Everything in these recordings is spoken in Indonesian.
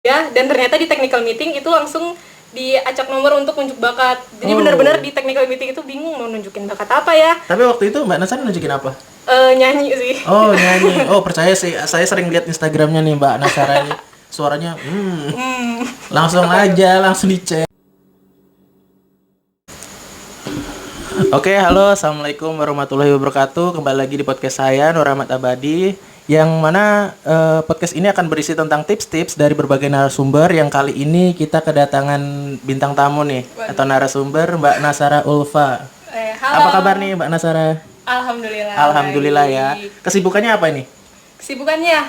ya, dan ternyata di technical meeting itu langsung diacak nomor untuk unjuk bakat. Jadi benar-benar di technical meeting itu bingung mau nunjukin bakat apa ya. Tapi waktu itu Mbak Nasara nunjukin apa? Nyanyi sih. Oh, nyanyi. Oh, percaya sih. Saya sering lihat Instagramnya nih Mbak Nasara ini. Suaranya langsung aja, langsung dicek. Oke, halo, assalamualaikum warahmatullahi wabarakatuh. Kembali lagi di podcast saya, Nur Ahmad Abadi, yang mana podcast ini akan berisi tentang tips-tips dari berbagai narasumber. Yang kali ini kita kedatangan bintang tamu nih, atau narasumber, Mbak Nasara Ulfa. Halo. Apa kabar nih Mbak Nasara? Alhamdulillah. Alhamdulillah ya. Kesibukannya apa ini? Kesibukannya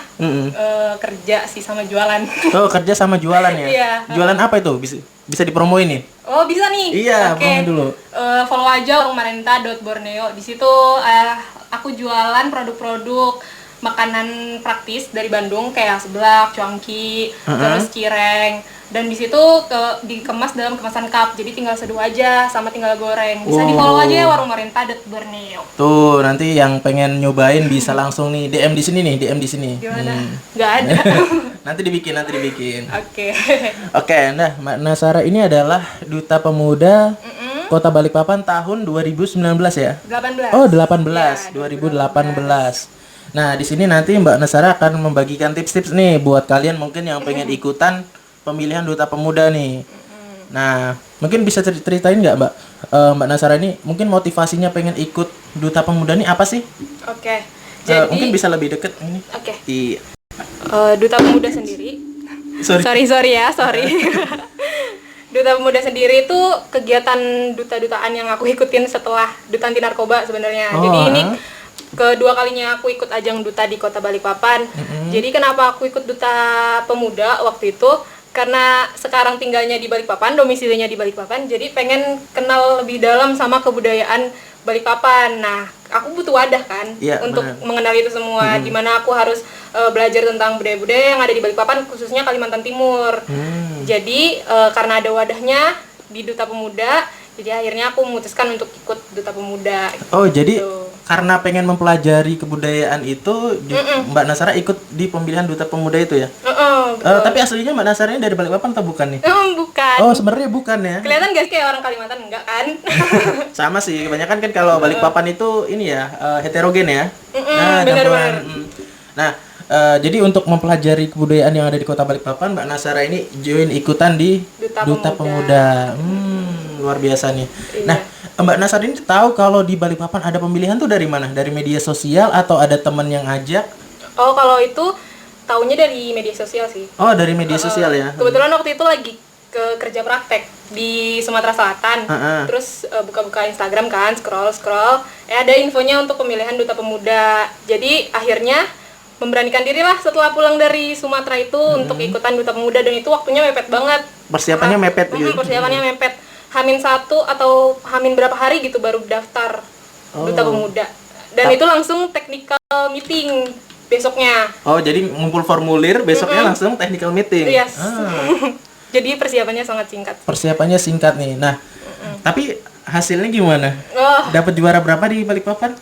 kerja sih sama jualan. Oh, kerja sama jualan ya? Iya. Jualan apa itu? Bisa dipromoin nih? Oh, bisa nih. Iya, Oke. promo dulu. Follow aja warungmarenta.borneo. Di situ aku jualan produk-produk makanan praktis dari Bandung kayak seblak, cuangki, terus cireng. Dan di situ dikemas dalam kemasan cup. Jadi tinggal seduh aja sama tinggal goreng. Bisa di-follow aja ya warungmarenta.borneo. Tuh, nanti yang pengen nyobain bisa langsung nih DM di sini nih, DM di sini. Gimana? Nggak ada. Nanti dibikin. Oke. Oke, nah Mbak Nasara ini adalah Duta Pemuda Kota Balikpapan tahun 2019 ya? 18. Oh, 18, Ya, 2018. Nah, di sini nanti Mbak Nasara akan membagikan tips-tips nih buat kalian mungkin yang pengen ikutan pemilihan Duta Pemuda nih. Nah, mungkin bisa ceritain nggak Mbak Nasara ini mungkin motivasinya pengen ikut Duta Pemuda nih apa sih? Oke. Jadi Mungkin bisa lebih deket ini. Oke. Iya. Duta Pemuda sendiri. Sorry. Duta Pemuda sendiri itu kegiatan duta-dutaan yang aku ikutin setelah Duta Anti Narkoba sebenarnya. Jadi ini kedua kalinya aku ikut ajang duta di Kota Balikpapan. Jadi kenapa aku ikut Duta Pemuda waktu itu? Karena sekarang tinggalnya di Balikpapan, domisilinya di Balikpapan. Jadi pengen kenal lebih dalam sama kebudayaan Balikpapan. Nah, aku butuh wadah kan untuk mengenal itu semua. Dimana aku harus belajar tentang budaya-budaya yang ada di Balikpapan, khususnya Kalimantan Timur. Jadi karena ada wadahnya di Duta Pemuda, jadi akhirnya aku memutuskan untuk ikut Duta Pemuda. Oh, jadi karena pengen mempelajari kebudayaan itu, Mbak Nasara ikut di pemilihan Duta Pemuda itu ya? Tapi aslinya Mbak Nasara ini dari Balikpapan atau bukan nih? Bukan. Oh, sebenarnya bukan ya? Kelihatan gak sih kayak orang Kalimantan? Enggak kan? Sama sih, kebanyakan kan kalau Balikpapan itu ini ya, heterogen ya? Benar-benar. Nah, jadi untuk mempelajari kebudayaan yang ada di Kota Balikpapan, Mbak Nasara ini join ikutan di Duta Pemuda. Luar biasa nih. Iya. Nah, Mbak Nasara ini tahu kalau di Balikpapan ada pemilihan tuh dari mana? Dari media sosial atau ada teman yang ngajak? Oh, kalau itu taunya dari media sosial sih. Oh, dari media sosial ya? Kebetulan waktu itu lagi kerja praktek di Sumatera Selatan. Terus buka-buka Instagram kan, scroll. Ada infonya untuk pemilihan Duta Pemuda. Jadi akhirnya memberanikan diri lah setelah pulang dari Sumatera itu untuk ikutan Duta Pemuda, dan itu waktunya mepet banget. Persiapannya mepet gitu? Persiapannya mepet. Hamin 1 atau hamin berapa hari gitu baru daftar Duta Pemuda. Dan itu langsung technical meeting besoknya. Oh, jadi ngumpul formulir, besoknya langsung technical meeting? Yes. Jadi persiapannya sangat singkat. Persiapannya singkat nih. Nah, tapi hasilnya gimana? Dapat juara berapa di Balikpapan?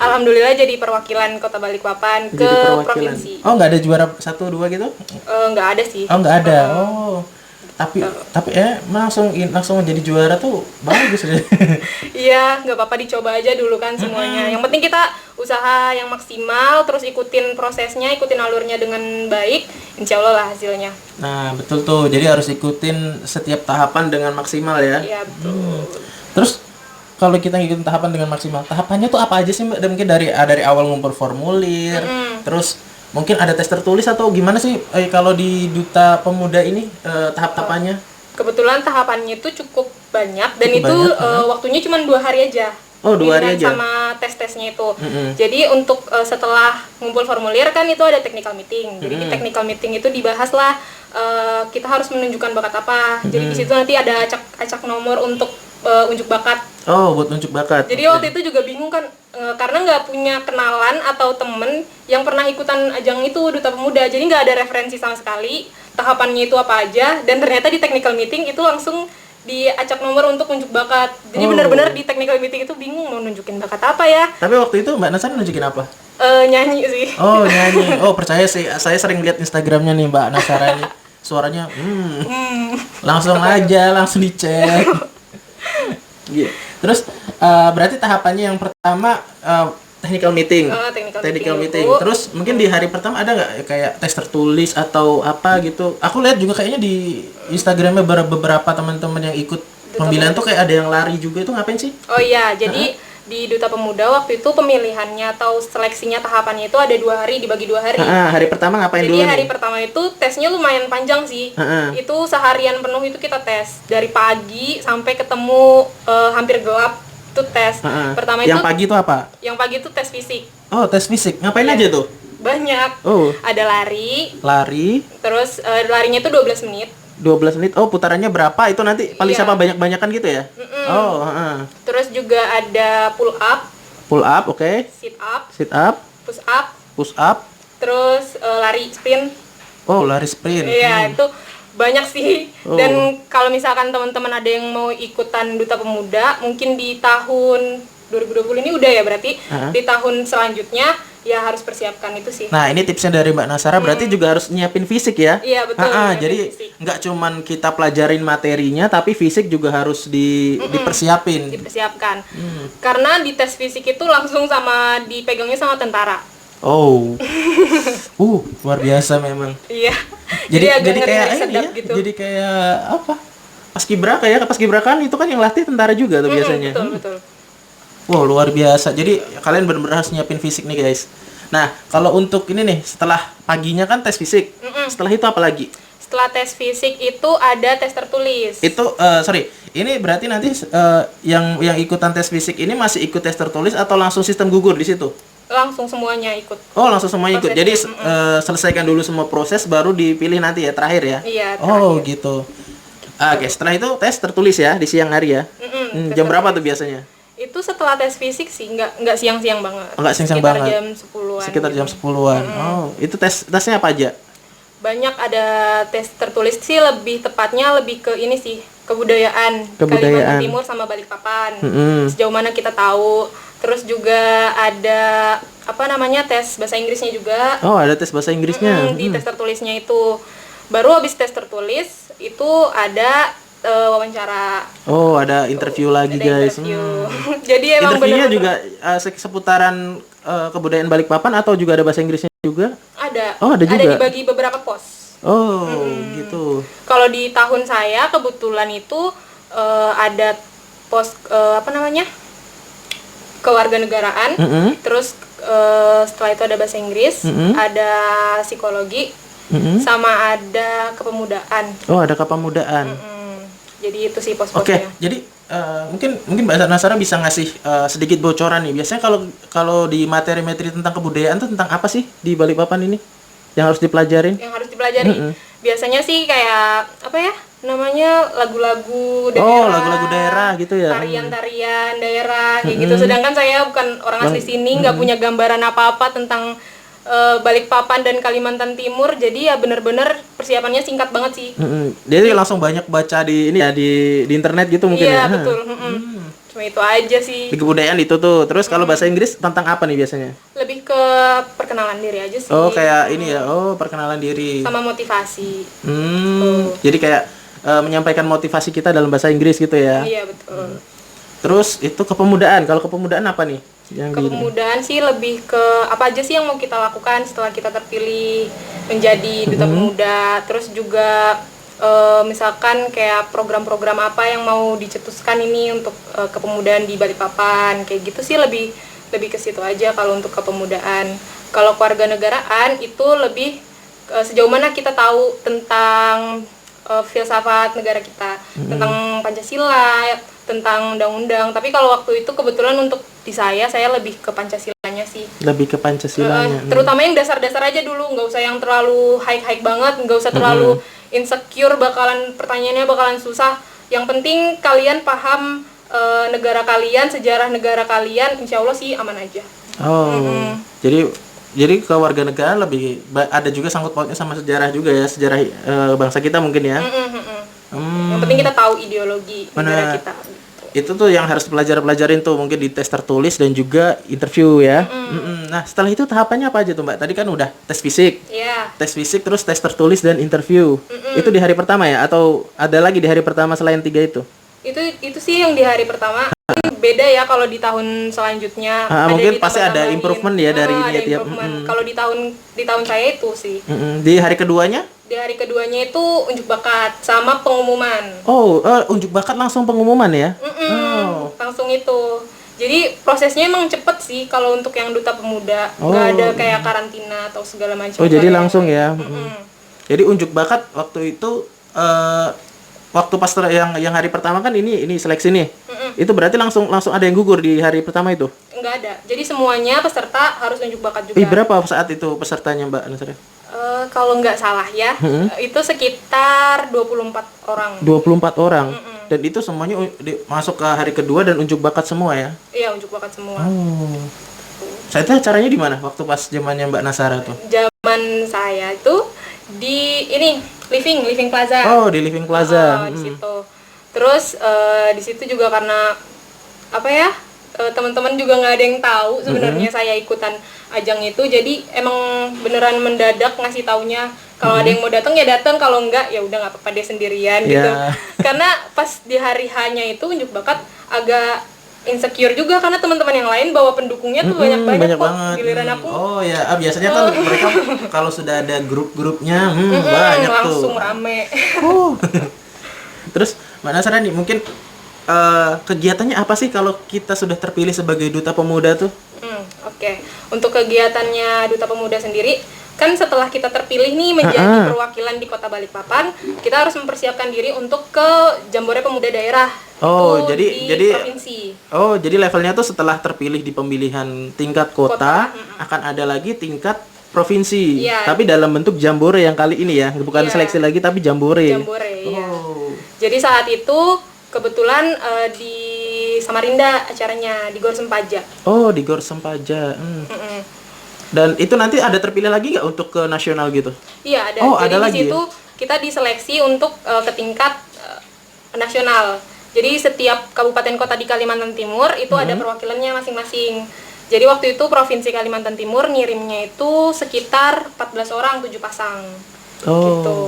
Alhamdulillah jadi perwakilan Kota Balikpapan ke provinsi. Oh, nggak ada juara 1, 2 gitu? Nggak ada sih. Oh, nggak ada. Tapi langsung jadi juara tuh bagus deh. Iya, nggak apa-apa, dicoba aja dulu kan semuanya. Yang penting kita usaha yang maksimal, terus ikutin prosesnya, ikutin alurnya dengan baik, insya Allah lah hasilnya. Nah, betul tuh. Jadi harus ikutin setiap tahapan dengan maksimal ya. Iya, betul. Terus kalau kita ngikutin tahapan dengan maksimal, tahapannya tuh apa aja sih Mbak? Dan mungkin dari awal ngumpul formulir, terus mungkin ada tes tertulis atau gimana sih kalau di Duta Pemuda ini tahap-tahapannya? Kebetulan tahapannya itu cukup banyak dan waktunya cuma 2 hari aja. Oh, 2 hari aja. Sama tes-tesnya itu. Jadi untuk setelah ngumpul formulir kan itu ada technical meeting. Jadi di technical meeting itu dibahas lah kita harus menunjukkan bakat apa. Jadi di situ nanti ada acak nomor untuk unjuk bakat. Oh, buat unjuk bakat. Jadi waktu itu juga bingung kan karena nggak punya kenalan atau temen yang pernah ikutan ajang itu Duta Pemuda. Jadi nggak ada referensi sama sekali tahapannya itu apa aja, dan ternyata di technical meeting itu langsung diacak nomor untuk unjuk bakat. Jadi benar-benar di technical meeting itu bingung mau nunjukin bakat apa ya. Tapi waktu itu Mbak Nasara nunjukin apa? Nyanyi sih. Oh, nyanyi. Oh, percaya sih. Saya sering lihat Instagramnya nih Mbak Nasara ini. suaranya langsung aja langsung dicek. Gitu. Terus berarti tahapannya yang pertama technical meeting. Technical meeting. Terus mungkin di hari pertama ada nggak kayak tes tertulis atau apa gitu? Aku lihat juga kayaknya di Instagramnya beberapa teman-teman yang ikut pemilihan tuh kayak ada yang lari juga, itu ngapain sih? Oh iya, jadi di Duta Pemuda waktu itu pemilihannya atau seleksinya tahapannya itu ada 2 hari, dibagi 2 hari. Hari pertama ngapain dulu Jadi hari nih? pertama itu tesnya lumayan panjang sih. Itu seharian penuh itu kita tes dari pagi sampai ketemu hampir gelap itu tes. Pertama Yang itu pagi itu apa? Yang pagi itu tes fisik. Oh, tes fisik. Ngapain Iya. aja tuh? Banyak. Oh. Ada lari, Lari terus larinya itu 12 menit. 12 menit. Oh, putarannya berapa? Itu nanti paling Iya. siapa banyak-banyakan gitu ya? Oh, Terus juga ada pull up, pull up, oke. sit up, Sit up, push up, push up. terus lari sprint. Oh, lari sprint. Iya, itu banyak sih. Oh. Dan kalau misalkan teman-teman ada yang mau ikutan Duta Pemuda, mungkin di tahun 2020 ini udah ya berarti. Di tahun selanjutnya ya harus persiapkan itu sih. Nah, ini tipsnya dari Mbak Nasara berarti juga harus nyiapin fisik ya? Iya, betul. nyiapin Jadi fisik. nggak cuman kita pelajarin materinya, tapi fisik juga harus dipersiapin. Dipersiapkan. Karena di tes fisik itu langsung sama dipegangnya sama tentara. Oh, luar biasa memang. Iya. Jadi agak kayak ngeri-ngeri ini sedap ya, gitu. jadi kayak apa? Paskibraka ya, paskibrakan itu kan yang latih tentara juga tuh biasanya. Betul. Wow, luar biasa. Jadi kalian benar-benar harus nyiapin fisik nih guys. Nah, kalau untuk ini nih, setelah paginya kan tes fisik. Setelah itu apa lagi? Setelah tes fisik itu ada tes tertulis. Itu sorry, ini berarti nanti yang ikutan tes fisik ini masih ikut tes tertulis atau langsung sistem gugur di situ? Langsung semuanya ikut. Oh, langsung semuanya ikut. Prosesnya, Jadi selesaikan dulu semua proses baru dipilih nanti ya terakhir ya. Iya, Oh, terakhir. gitu. Oke, setelah itu tes tertulis ya di siang hari ya. tes Jam berapa tuh biasanya? Itu setelah tes fisik sih, nggak siang-siang banget. Nggak siang-siang Sekitar banget. jam 10-an. Sekitar gitu. jam 10-an. Oh, itu tesnya apa aja? Banyak ada tes tertulis sih, lebih tepatnya lebih ke ini sih, kebudayaan. Kebudayaan. Kalimantan Timur sama Balikpapan. Sejauh mana kita tahu. Terus juga ada apa namanya tes bahasa Inggrisnya juga. Oh, ada tes bahasa Inggrisnya. Di tes tertulisnya itu. Baru habis tes tertulis itu ada wawancara. Oh, ada interview lagi Ada guys. interview. Jadi emang Interviewnya bener-bener juga seputaran kebudayaan Balikpapan atau juga ada bahasa Inggrisnya juga? ada. Oh, ada juga. Ada dibagi beberapa pos. Oh, gitu. Kalau di tahun saya kebetulan itu ada pos apa namanya? Kewarganegaraan. Terus setelah itu ada bahasa Inggris, ada psikologi, sama ada kepemudaan. Oh, ada kepemudaan. Jadi itu sih Oke, pos-posnya. jadi mungkin Mbak Nasara bisa ngasih sedikit bocoran nih. Biasanya kalau di materi-materi tentang kebudayaan tuh tentang apa sih di Balikpapan ini yang harus dipelajarin? Yang harus dipelajari. Biasanya sih kayak apa ya? Namanya lagu-lagu daerah. Oh, lagu-lagu daerah gitu ya. Tarian-tarian daerah kayak gitu. Sedangkan saya bukan orang asli sini, nggak punya gambaran apa-apa tentang Balikpapan dan Kalimantan Timur. Jadi ya bener-bener persiapannya singkat banget sih. Jadi langsung banyak baca di ini ya di internet gitu mungkin Iya, ya. betul. Cuma itu aja sih. Di kebudayaan itu tuh. Terus kalau bahasa Inggris tentang apa nih biasanya? Lebih ke perkenalan diri aja sih. Oh, kayak ini ya. Oh, perkenalan diri. Sama motivasi. Jadi kayak menyampaikan motivasi kita dalam bahasa Inggris gitu ya. Iya, betul. Terus itu kepemudaan. Kalau kepemudaan apa nih? Kepemudaan sih lebih ke apa aja sih yang mau kita lakukan setelah kita terpilih menjadi duta pemuda. Terus juga misalkan kayak program-program apa yang mau dicetuskan ini untuk kepemudaan di Balikpapan. Kayak gitu sih lebih ke situ aja kalau untuk kepemudaan. Kalau kewarganegaraan itu lebih sejauh mana kita tahu tentang filsafat negara kita, tentang Pancasila, tentang undang-undang. Tapi kalau waktu itu kebetulan untuk di saya lebih ke Pancasilanya sih. Lebih ke Pancasilanya. Terutama yang dasar-dasar aja dulu, nggak usah yang terlalu high banget, nggak usah terlalu insecure, pertanyaannya bakalan susah. Yang penting kalian paham negara kalian, sejarah negara kalian, insya Allah sih aman aja. Oh, jadi kewarganegaraan lebih ada juga sangkut pautnya sama sejarah juga ya, sejarah bangsa kita mungkin ya. Yang penting kita tahu ideologi negara kita. itu tuh yang harus pelajarin tuh mungkin di tes tertulis dan juga interview ya. Nah, setelah itu tahapannya apa aja tuh Mbak? Tadi kan udah tes fisik. Iya. Tes fisik terus tes tertulis dan interview. Itu di hari pertama ya atau ada lagi di hari pertama selain 3 itu? Itu sih yang di hari pertama. Beda ya kalau di tahun selanjutnya. Mungkin pasti ada improvement ya dari ini ya tiap. Kalau di tahun saya itu sih. Di hari keduanya? Di hari keduanya itu unjuk bakat sama pengumuman. Unjuk bakat langsung pengumuman ya? Langsung itu. Jadi prosesnya emang cepet sih kalau untuk yang duta pemuda. Nggak ada kayak karantina atau segala macam. Jadi langsung ya. Jadi unjuk bakat waktu itu waktu pas yang hari pertama kan ini seleksi nih. Itu berarti langsung ada yang gugur di hari pertama itu? Enggak ada. Jadi semuanya peserta harus unjuk bakat juga. Berapa saat itu pesertanya Mbak Nasara? Kalau nggak salah ya, itu sekitar 24 orang. 24 orang. Dan itu semuanya masuk ke hari kedua dan unjuk bakat semua ya? Iya, unjuk bakat semua. Saya tahu caranya di mana waktu pas zamannya Mbak Nasara tuh? Zaman saya itu di ini Living Plaza. Di Living Plaza. Di situ. Terus di situ juga karena apa ya? Teman-teman juga nggak ada yang tahu sebenarnya saya ikutan ajang itu, jadi emang beneran mendadak ngasih taunya kalau ada yang mau datang ya datang, kalau enggak ya udah nggak apa-apa dia sendirian gitu. Karena pas di hari hanya itu unjuk bakat agak insecure juga karena teman-teman yang lain bawa pendukungnya tuh banyak kok banget. Giliran aku biasanya kan mereka kalau sudah ada grup-grupnya banyak langsung tuh rame. Terus Mbak Nasara nih mungkin kegiatannya apa sih kalau kita sudah terpilih sebagai duta pemuda tuh? Oke. Untuk kegiatannya duta pemuda sendiri, kan setelah kita terpilih nih menjadi perwakilan di Kota Balikpapan, kita harus mempersiapkan diri untuk ke Jambore Pemuda Daerah. Jadi provinsi. Jadi levelnya tuh setelah terpilih di pemilihan tingkat kota, akan ada lagi tingkat provinsi. Tapi dalam bentuk Jambore yang kali ini ya, bukan seleksi lagi tapi Jambore. Iya. Jadi saat itu kebetulan di Samarinda acaranya di Gor Sempaja. Di Gor Sempaja. Dan itu nanti ada terpilih lagi nggak untuk ke nasional gitu? Iya ada. Jadi ada lagi. Di situ kita diseleksi untuk ke tingkat nasional. Jadi setiap kabupaten kota di Kalimantan Timur itu ada perwakilannya masing-masing. Jadi waktu itu provinsi Kalimantan Timur ngirimnya itu sekitar 14 orang 7 pasang. Gitu.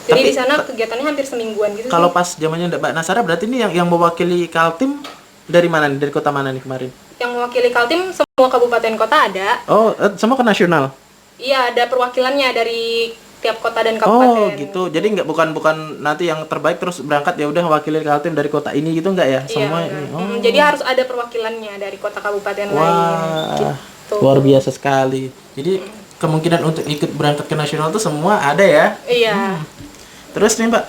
Jadi di sana kegiatannya hampir semingguan gitu. Kalau pas zamannya Mbak Nasara berarti ini yang mewakili Kaltim dari mana nih? Dari kota mana nih kemarin? Yang mewakili Kaltim semua kabupaten kota ada. Semua ke nasional? Iya, ada perwakilannya dari tiap kota dan kabupaten. Gitu. Jadi bukan nanti yang terbaik terus berangkat ya udah wakili Kaltim dari kota ini gitu enggak ya? Semua ini. Jadi harus ada perwakilannya dari kota kabupaten lain. Gitu. Luar biasa sekali. Jadi kemungkinan untuk ikut berangkat ke nasional tuh semua ada ya? Iya. Terus nih Mbak,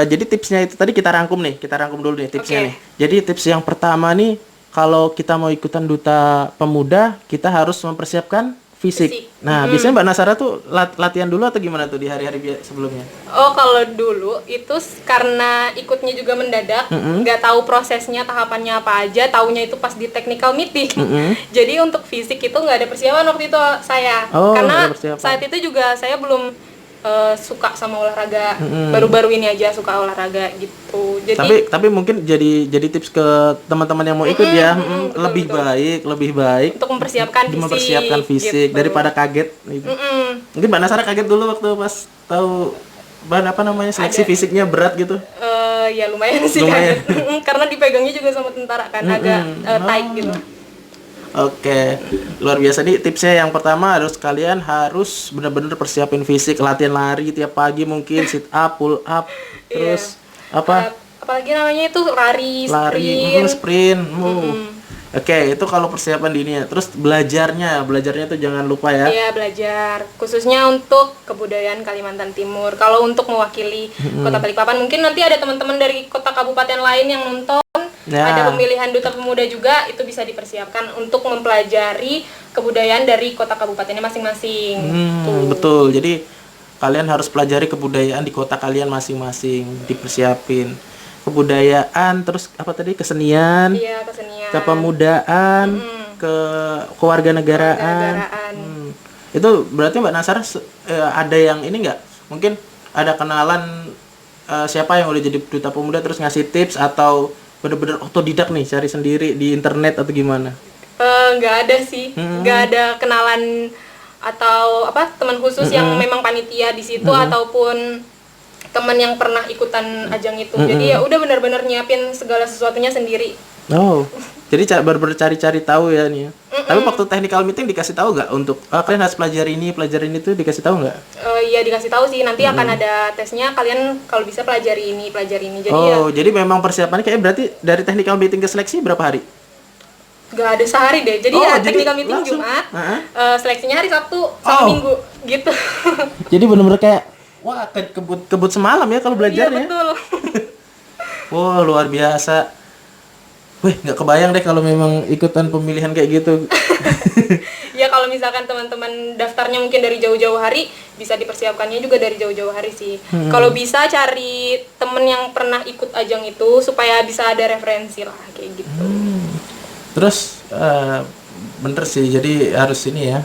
jadi tipsnya itu tadi kita rangkum dulu nih tipsnya nih. Jadi tips yang pertama nih, kalau kita mau ikutan duta pemuda, kita harus mempersiapkan fisik. Nah, biasanya Mbak Nasara tuh latihan dulu atau gimana tuh di hari-hari sebelumnya? Kalau dulu itu karena ikutnya juga mendadak, nggak tahu prosesnya, tahapannya apa aja, taunya itu pas di technical meeting. Jadi untuk fisik itu nggak ada persiapan waktu itu saya. Karena saat itu juga saya belum suka sama olahraga, baru-baru ini aja suka olahraga gitu. Jadi tapi mungkin jadi tips ke teman-teman yang mau ikut ya, lebih baik untuk mempersiapkan fisik gitu. Daripada kaget gitu. Mungkin Mbak Nasara kaget dulu waktu pas tahu seleksi fisiknya berat gitu. Ya lumayan sih kaget. Karena dipegangnya juga sama tentara kan, agak tight gitu. Oke, luar biasa nih tipsnya. Yang pertama kalian harus benar-benar persiapin fisik, latihan lari tiap pagi mungkin, sit up, pull up, terus apalagi namanya itu lari sprint. Oke, itu kalau persiapan di ini ya. Terus belajarnya tuh jangan lupa ya. Iya, belajar. Khususnya untuk kebudayaan Kalimantan Timur. Kalau untuk mewakili Kota Balikpapan, mungkin nanti ada teman-teman dari kota kabupaten lain yang nonton. Ada pemilihan duta pemuda juga, itu bisa dipersiapkan untuk mempelajari kebudayaan dari kota kabupatennya masing-masing. Betul. Jadi kalian harus pelajari kebudayaan di kota kalian masing-masing, dipersiapin. Kebudayaan, terus kesenian, kepemudaan, kewarganegaraan. Itu berarti Mbak Nasara ada yang ini nggak? Mungkin ada kenalan siapa yang udah jadi duta pemuda terus ngasih tips atau bener-bener otodidak nih cari sendiri di internet atau gimana? Nggak ada sih, nggak ada kenalan atau apa teman khusus yang memang panitia di situ ataupun teman yang pernah ikutan ajang itu. Jadi ya udah benar-benar nyiapin segala sesuatunya sendiri. Oh, jadi bener-bener cari-cari tahu ya nih. Tapi waktu technical meeting dikasih tahu nggak untuk kalian harus pelajari ini tuh dikasih tahu nggak? Iya dikasih tahu sih, nanti akan ada tesnya, kalian kalau bisa pelajari ini. Jadi jadi memang persiapannya kayak berarti dari technical meeting ke seleksi berapa hari? Gak ada sehari deh. Jadi technical meeting langsung? Jumat, seleksinya hari Sabtu sama Minggu gitu. Jadi bener-bener kayak wah kebut semalam ya kalau belajar Iya ya. betul. Wah luar biasa. Wih nggak kebayang deh kalau memang ikutan pemilihan kayak gitu. Ya kalau misalkan teman-teman daftarnya mungkin dari jauh-jauh hari, bisa dipersiapkannya juga dari jauh-jauh hari sih. Kalau bisa cari temen yang pernah ikut ajang itu supaya bisa ada referensi lah kayak gitu. Terus bener sih, jadi harus ini ya.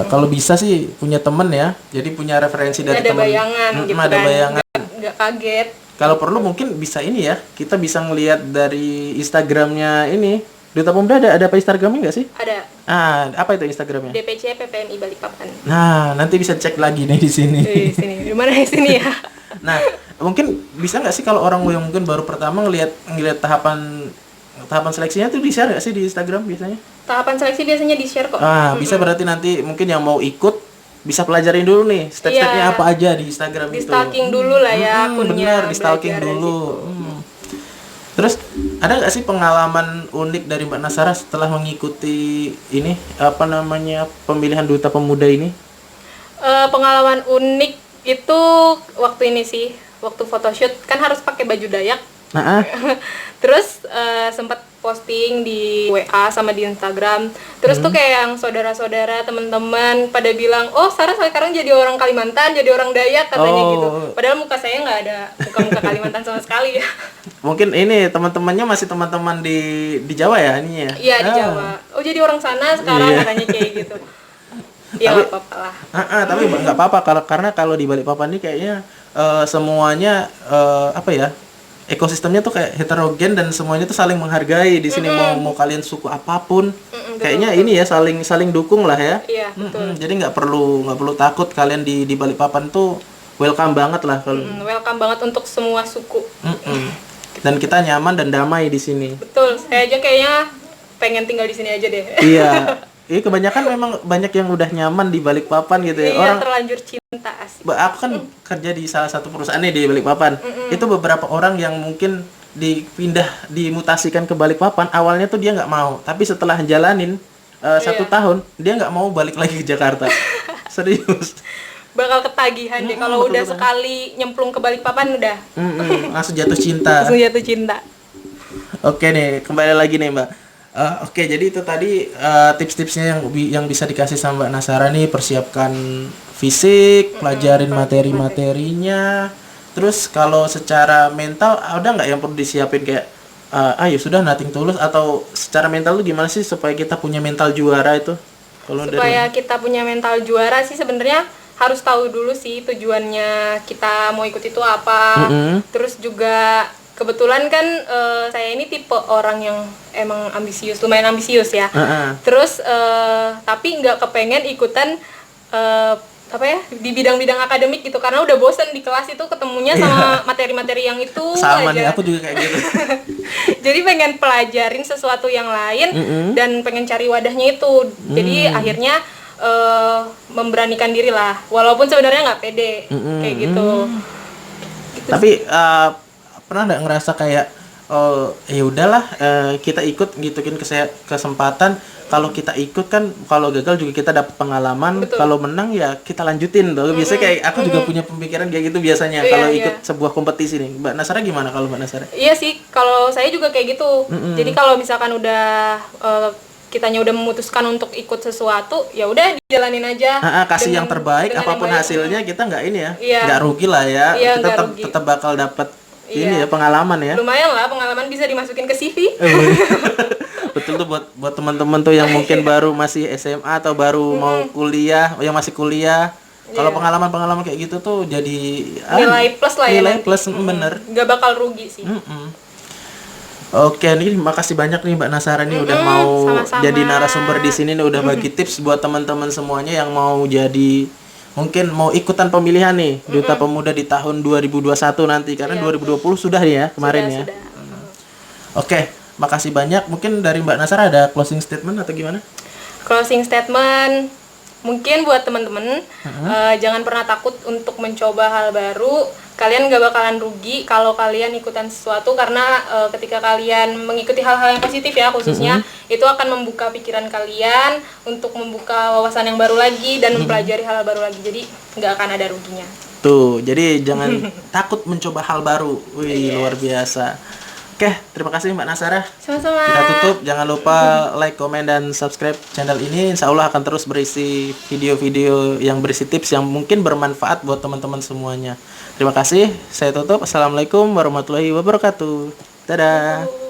Kalau bisa sih punya temen ya, jadi punya referensi dari ada temen. bayangan gitu ada kan. bayangan. Nggak kaget. Kalau perlu mungkin bisa ini ya, kita bisa ngelihat dari Instagramnya ini. Duta Pemuda ada apa Instagramnya nggak sih? Ada Apa itu Instagramnya? DPC PPMI Balikpapan. Nah, nanti bisa cek lagi nih di sini. Di sini. Di mana di sini ya? Nah, mungkin bisa nggak sih kalau orang yang mungkin baru pertama ngelihat tahapan seleksinya tuh di-share nggak sih di Instagram biasanya? Tahapan seleksi biasanya di-share kok. Bisa berarti nanti mungkin yang mau ikut bisa pelajarin dulu nih step-stepnya apa aja di Instagram di itu. stalking dulu lah ya akunnya. Bener, di stalking dulu. Terus ada nggak sih pengalaman unik dari Mbak Nasara setelah mengikuti ini pemilihan duta pemuda ini? Pengalaman unik itu waktu ini sih, waktu photoshoot kan harus pakai baju Dayak. Terus sempat posting di WA sama di Instagram. Terus tuh kayak yang saudara-saudara, teman-teman pada bilang, "Oh, Sarah sekarang jadi orang Kalimantan, jadi orang Dayak," katanya gitu. Padahal muka saya nggak ada muka Kalimantan sama sekali ya. Mungkin ini teman-temannya masih teman-teman di Jawa ya ini ya? Iya, di Jawa. Oh, jadi orang sana sekarang katanya kayak gitu. Ya nggak apa-apa lah. Tapi nggak apa-apa karena kalau di Balikpapan ini kayaknya semuanya ekosistemnya tuh kayak heterogen dan semuanya tuh saling menghargai di sini mau kalian suku apapun kayaknya betul. Ini ya saling dukung lah ya. Iya betul. Jadi nggak perlu takut kalian di Balikpapan tuh welcome banget lah kalau welcome banget untuk semua suku. Dan kita nyaman dan damai di sini. Betul, saya aja kayaknya pengen tinggal di sini aja deh. Iya. Kebanyakan memang banyak yang udah nyaman di Balikpapan gitu ya. Iya, terlanjur cinta asik. Aku kan kerja di salah satu perusahaan nih di Balikpapan. Itu beberapa orang yang mungkin dimutasikan ke Balikpapan, awalnya tuh dia nggak mau. Tapi setelah jalanin 1 tahun, dia nggak mau balik lagi ke Jakarta. Serius. Bakal ketagihan deh kalau udah sekali nyemplung ke Balikpapan udah. Langsung jatuh cinta. Oke nih, kembali lagi nih Mbak. Oke, jadi itu tadi tips-tipsnya yang bisa dikasih sama Mbak Nasara nih, persiapkan fisik, pelajarin materi-materinya. Terus kalau secara mental ada nggak yang perlu disiapin kayak ya sudah nothing tulus, atau secara mental lu gimana sih supaya kita punya mental juara itu? Supaya kita punya mental juara sih sebenarnya harus tahu dulu sih tujuannya kita mau ikut itu apa. Terus juga kebetulan kan saya ini tipe orang yang emang lumayan ambisius ya. Terus tapi nggak kepengen ikutan di bidang-bidang akademik gitu karena udah bosen di kelas itu ketemunya sama materi-materi yang itu sama aja. Nih, aku juga kayak gitu. Jadi pengen pelajarin sesuatu yang lain dan pengen cari wadahnya itu. Jadi akhirnya memberanikan diri lah, walaupun sebenarnya nggak pede kayak gitu. Tapi pernah nggak ngerasa kayak ya udahlah kita ikut gituin kesempatan, kalau kita ikut kan kalau gagal juga kita dapat pengalaman. Betul. Kalau menang ya kita lanjutin tuh. Biasanya kayak aku juga punya pemikiran kayak gitu biasanya kalau ikut sebuah kompetisi nih. Mbak Nasara gimana kalau Mbak Nasara? Iya sih, kalau saya juga kayak gitu. Jadi kalau misalkan udah kitanya udah memutuskan untuk ikut sesuatu, ya udah dijalanin aja. Kasih yang terbaik, apapun hasilnya kita nggak ini ya, nggak rugi lah ya. Kita tetap bakal dapat ini ya pengalaman ya. Lumayan lah, pengalaman bisa dimasukin ke CV. Betul tuh buat teman-teman tuh yang mungkin baru masih SMA atau baru mau kuliah, yang masih kuliah, Kalau pengalaman-pengalaman kayak gitu tuh jadi Nilai plus lah ya nilai nanti. plus, bener. Nggak bakal rugi sih. Oke nih, makasih banyak nih Mbak Nasara nih udah mau sama-sama. jadi narasumber di sini nih, udah bagi tips buat teman-teman semuanya yang mau jadi, mungkin mau ikutan pemilihan nih Duta Pemuda di tahun 2021 nanti, karena 2020 sudah ya kemarin ya. Sudah. Oke, makasih banyak. Mungkin dari Mbak Nasara ada closing statement atau gimana? Closing statement, mungkin buat teman-teman, jangan pernah takut untuk mencoba hal baru. Kalian gak bakalan rugi kalau kalian ikutan sesuatu, karena ketika kalian mengikuti hal-hal yang positif ya khususnya, itu akan membuka pikiran kalian untuk membuka wawasan yang baru lagi dan mempelajari hal baru lagi. Jadi gak akan ada ruginya. Tuh, jadi jangan takut mencoba hal baru. Wih, luar biasa. Oke, terima kasih Mbak Nasara. Sama-sama. Kita tutup, jangan lupa like, komen, dan subscribe channel ini. Insya Allah akan terus berisi video-video yang berisi tips yang mungkin bermanfaat buat teman-teman semuanya. Terima kasih, saya tutup. Assalamualaikum warahmatullahi wabarakatuh. Dadah.